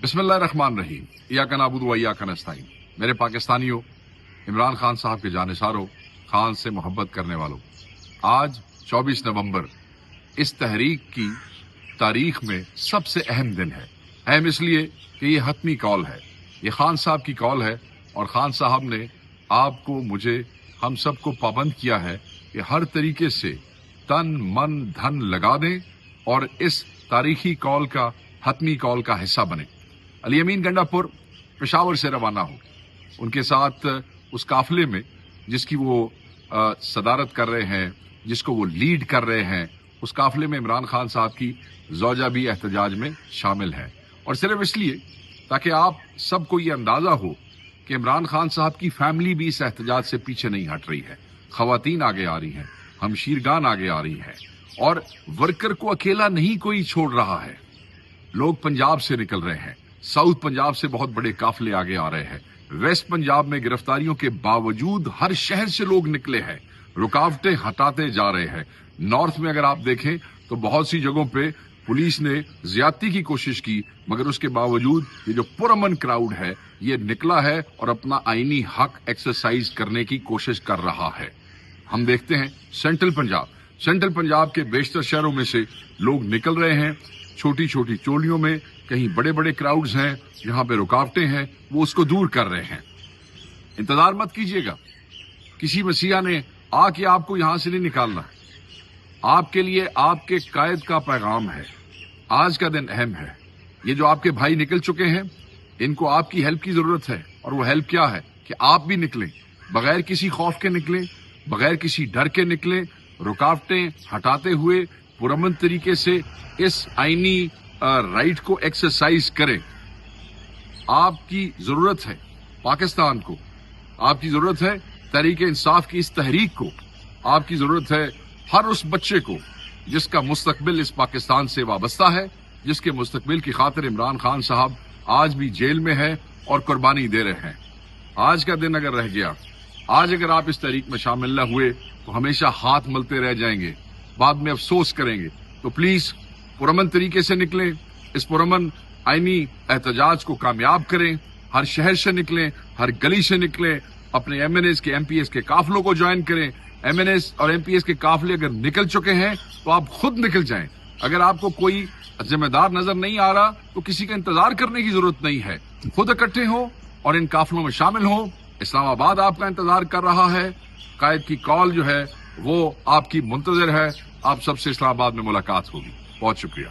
बिस्मिल्लाहिर्रहमानिर्रहीम। इय्याका नअबुदु व इय्याका नस्तईन। मेरे पाकिस्तानियों, इमरान खान साहब के जानिसारों, खान से मोहब्बत करने वालों, आज 24 नवंबर इस तहरीक की तारीख में सबसे अहम दिन है। अहम इसलिए कि ये हतमी कॉल है, ये खान साहब की कॉल है और खान साहब ने आपको, मुझे, हम सबको पाबंद किया है कि हर तरीके से तन मन धन लगा दें और इस तारीखी कॉल का, हतमी कॉल का हिस्सा बने। अली अमीन गंडापुर पेशावर से रवाना हो, उनके साथ उस काफिले में जिसकी वो सदारत कर रहे हैं, जिसको वो लीड कर रहे हैं, उस काफिले में इमरान खान साहब की ज़ौजा भी एहतजाज में शामिल है। और सिर्फ इसलिए ताकि आप सबको ये अंदाजा हो कि इमरान खान साहब की फैमिली भी इस एहतजाज से पीछे नहीं हट रही है। खवातीन आगे आ रही हैं, हमशीरगान आगे आ रही हैं और वर्कर को अकेला नहीं कोई छोड़ रहा है। लोग पंजाब से निकल रहे हैं, साउथ पंजाब से बहुत बड़े काफिले आगे आ रहे हैं, वेस्ट पंजाब में गिरफ्तारियों के बावजूद हर शहर से लोग निकले हैं, रुकावटें हटाते जा रहे हैं। नॉर्थ में अगर आप देखें तो बहुत सी जगहों पे पुलिस ने ज्यादती की कोशिश की, मगर उसके बावजूद ये जो पुरअमन क्राउड है ये निकला है और अपना आईनी हक एक्सरसाइज करने की कोशिश कर रहा है। हम देखते हैं सेंट्रल पंजाब के बेशतर शहरों में से लोग निकल रहे हैं, छोटी छोटी टोलियों में, कहीं बड़े बड़े क्राउड्स हैं, जहां पे रुकावटें हैं वो उसको दूर कर रहे हैं। इंतजार मत कीजिएगा, किसी मसीहा ने आके आपको यहां से नहीं निकालना। आपके लिए आपके कायद का पैगाम है। आज का दिन अहम है। ये जो आपके भाई निकल चुके हैं, इनको आपकी हेल्प की जरूरत है और वो हेल्प क्या है कि आप भी निकलें, बगैर किसी खौफ के निकलें, बगैर किसी डर के निकलें, रुकावटें हटाते हुए पुरअमन तरीके से इस आईनी राइट को एक्सरसाइज करें। आपकी जरूरत है पाकिस्तान को, आपकी जरूरत है तहरीक इंसाफ की इस तहरीक को, आपकी जरूरत है हर उस बच्चे को जिसका मुस्तकबिल इस पाकिस्तान से वाबस्ता है, जिसके मुस्तकबिल की खातिर इमरान खान साहब आज भी जेल में है और कुर्बानी दे रहे हैं। आज का दिन अगर रह गया, आज अगर आप इस तहरीक में शामिल न हुए तो हमेशा हाथ मलते रह जाएंगे, बाद में अफसोस करेंगे। तो प्लीज पुरअमन तरीके से निकलें, इस पुरअमन आईनी एहतजाज को कामयाब करें, हर शहर से निकलें, हर गली से निकलें, अपने एमएनएस के एमपीएस के काफिलों को ज्वाइन करें। एमएनएस और एमपीएस के काफिले अगर निकल चुके हैं तो आप खुद निकल जाएं। अगर आपको कोई जिम्मेदार नजर नहीं आ रहा तो किसी का इंतजार करने की जरूरत नहीं है, खुद इकट्ठे हो और इन काफिलों में शामिल हो। इस्लामाबाद आपका इंतजार कर रहा है, कायद की कॉल जो है वो आपकी मुंतजर है। आप सबसे इस्लामाबाद में मुलाकात होगी। बहुत शुक्रिया।